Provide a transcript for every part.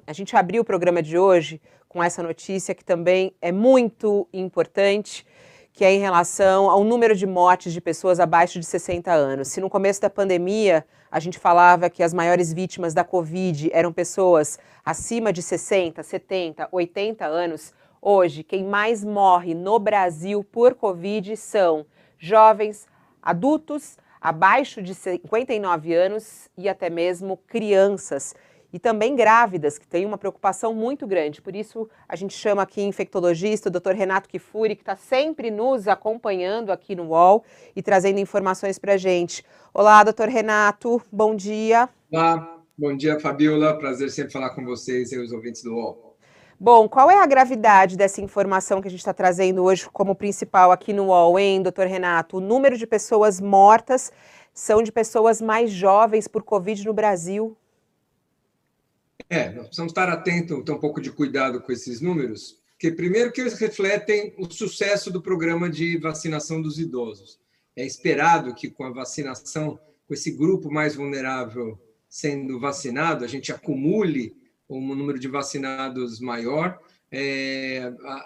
A gente abriu o programa de hoje com essa notícia que também é muito importante, que é em relação ao número de mortes de pessoas abaixo de 60 anos. Se no começo da pandemia a gente falava que as maiores vítimas da Covid eram pessoas acima de 60, 70, 80 anos, hoje quem mais morre no Brasil por Covid são jovens, adultos abaixo de 59 anos e até mesmo crianças e também grávidas, que tem uma preocupação muito grande. Por isso, a gente chama aqui infectologista, o Dr. Renato Kifuri, que está sempre nos acompanhando aqui no UOL e trazendo informações para a gente. Olá, doutor Renato, bom dia. Olá, bom dia, Fabiola. Prazer sempre falar com vocês e os ouvintes do UOL. Bom, qual é a gravidade dessa informação que a gente está trazendo hoje como principal aqui no UOL, hein, doutor Renato? O número de pessoas mortas são de pessoas mais jovens por Covid no Brasil. Nós precisamos estar atentos, ter um pouco de cuidado com esses números, porque primeiro que eles refletem o sucesso do programa de vacinação dos idosos. É esperado que com a vacinação, com esse grupo mais vulnerável sendo vacinado, a gente acumule um número de vacinados maior.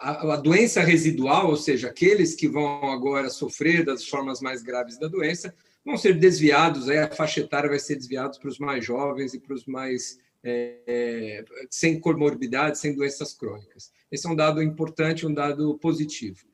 A doença residual, ou seja, aqueles que vão agora sofrer das formas mais graves da doença, vão ser desviados, aí a faixa etária vai ser desviada para os mais jovens e para os mais sem comorbidades, sem doenças crônicas. Esse é um dado importante, um dado positivo.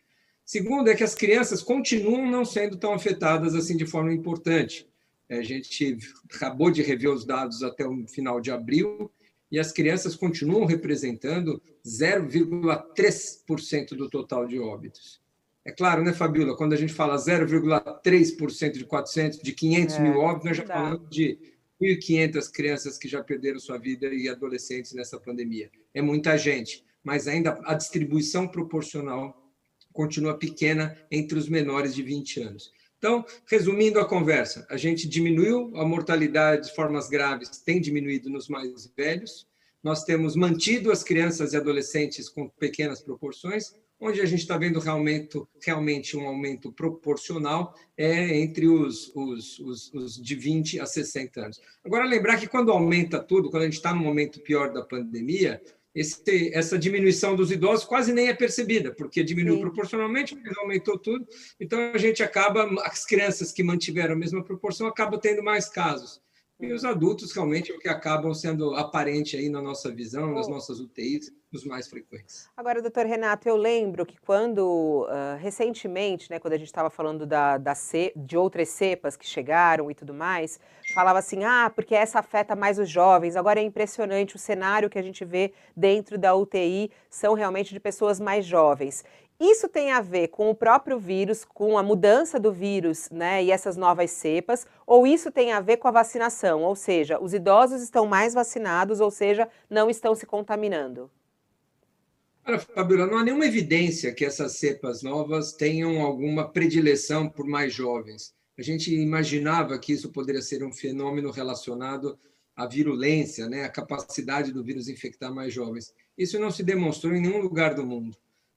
Segundo, é que as crianças continuam não sendo tão afetadas assim de forma importante. A gente acabou de rever os dados até o final de abril e as crianças continuam representando 0,3% do total de óbitos. É claro, né, Fabiola, quando a gente fala 0,3% de 400, de 500 mil óbitos, nós já falamos de 1.500 crianças que já perderam sua vida e adolescentes nessa pandemia. É muita gente, mas ainda a distribuição proporcional continua pequena entre os menores de 20 anos. Então, resumindo a conversa, a gente diminuiu a mortalidade de formas graves, tem diminuído nos mais velhos, nós temos mantido as crianças e adolescentes com pequenas proporções, onde a gente está vendo realmente um aumento proporcional entre os de 20 a 60 anos. Agora, lembrar que quando aumenta tudo, quando a gente está no momento pior da pandemia, essa diminuição dos idosos quase nem é percebida, porque diminuiu proporcionalmente, mas aumentou tudo. Então, a gente acaba, as crianças que mantiveram a mesma proporção acabam tendo mais casos. E os adultos, realmente, é o que acabam sendo aparente aí na nossa visão, nas nossas UTIs, os mais frequentes. Agora, doutor Renato, eu lembro que quando, recentemente, né, quando a gente estava falando de outras cepas que chegaram e tudo mais, falava assim, porque essa afeta mais os jovens. Agora é impressionante o cenário que a gente vê dentro da UTI, são realmente de pessoas mais jovens. Isso tem a ver com o próprio vírus, com a mudança do vírus, né, e essas novas cepas, ou isso tem a ver com a vacinação? Ou seja, os idosos estão mais vacinados, ou seja, não estão se contaminando? Olha, Fabiola, não há nenhuma evidência que essas cepas novas tenham alguma predileção por mais jovens. A gente imaginava que isso poderia ser um fenômeno relacionado à virulência, né, à capacidade do vírus infectar mais jovens. Isso não se demonstrou em nenhum lugar do mundo.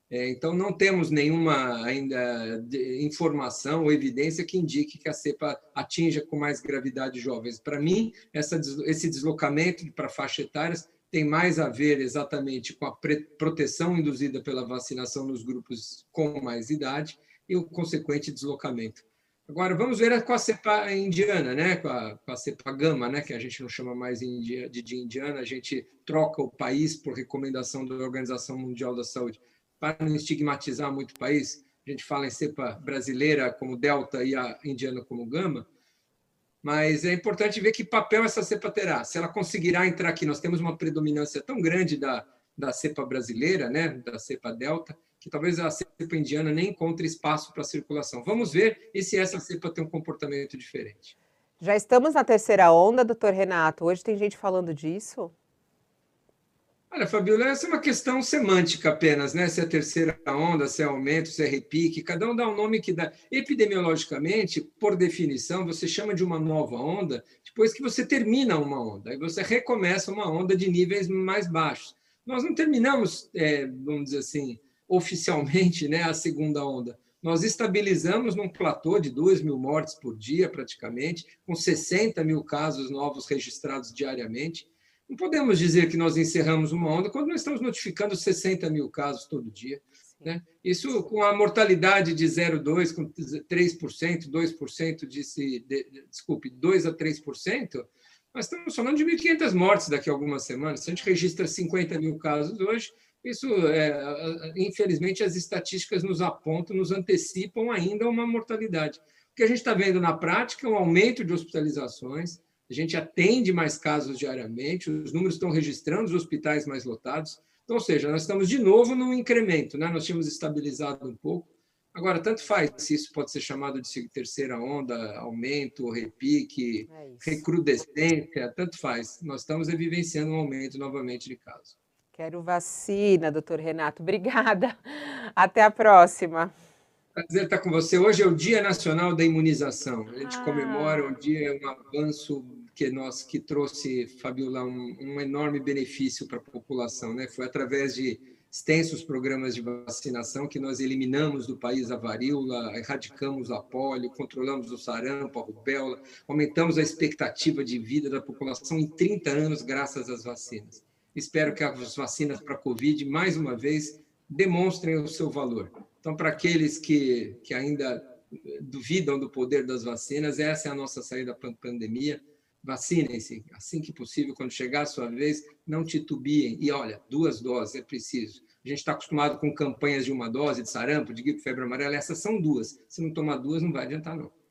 Então, não temos nenhuma ainda informação ou evidência que indique que a cepa atinja com mais gravidade jovens. Para mim, esse deslocamento para faixas etárias tem mais a ver exatamente com a proteção induzida pela vacinação nos grupos com mais idade e o consequente deslocamento. Agora, vamos ver com a cepa indiana, né? com a cepa gama, né? Que a gente não chama mais de indiana, a gente troca o país por recomendação da Organização Mundial da Saúde. Para não estigmatizar muito o país, a gente fala em cepa brasileira como delta e a indiana como gama, mas é importante ver que papel essa cepa terá. Se ela conseguirá entrar aqui, nós temos uma predominância tão grande da cepa brasileira, né, da cepa delta, que talvez a cepa indiana nem encontre espaço para circulação. Vamos ver e se essa cepa tem um comportamento diferente. Já estamos na terceira onda, doutor Renato. Hoje tem gente falando disso? Olha, Fabiola, essa é uma questão semântica apenas, né? Se é terceira onda, se é aumento, se é repique, cada um dá um nome que dá. Epidemiologicamente, por definição, você chama de uma nova onda depois que você termina uma onda, aí você recomeça uma onda de níveis mais baixos. Nós não terminamos, vamos dizer assim, oficialmente, né, a segunda onda. Nós estabilizamos num platô de 2.000 mortes por dia, praticamente, com 60 mil casos novos registrados diariamente. Não podemos dizer que nós encerramos uma onda quando nós estamos notificando 60 mil casos todo dia. Né? Isso com a mortalidade de 0,2%, com 3%, 2%, desculpe, 2 a 3%, nós estamos falando de 1.500 mortes daqui a algumas semanas. Se a gente registra 50 mil casos hoje, isso, infelizmente, as estatísticas nos apontam, nos antecipam ainda uma mortalidade. O que a gente está vendo na prática é um aumento de hospitalizações, a gente atende mais casos diariamente, os números estão registrando os hospitais mais lotados. Então, ou seja, nós estamos de novo num incremento, né? Nós tínhamos estabilizado um pouco. Agora, tanto faz se isso pode ser chamado de terceira onda, aumento, repique, recrudescência, tanto faz. Nós estamos vivenciando um aumento novamente de casos. Quero vacina, doutor Renato. Obrigada. Até a próxima. Prazer estar com você. Hoje é o Dia Nacional da Imunização. A gente comemora um dia, um avanço que trouxe, Fabiola, um enorme benefício para a população. Né? Foi através de extensos programas de vacinação que nós eliminamos do país a varíola, erradicamos a polio, controlamos o sarampo, a rubéola, aumentamos a expectativa de vida da população em 30 anos graças às vacinas. Espero que as vacinas para a Covid, mais uma vez, demonstrem o seu valor. Então, para aqueles que ainda duvidam do poder das vacinas, essa é a nossa saída para a pandemia. Vacinem-se assim que possível, quando chegar a sua vez, não titubiem. E, olha, 2 doses é preciso. A gente está acostumado com campanhas de 1 dose de sarampo, de gripe, febre amarela, essas são 2. Se não tomar 2, não vai adiantar, não.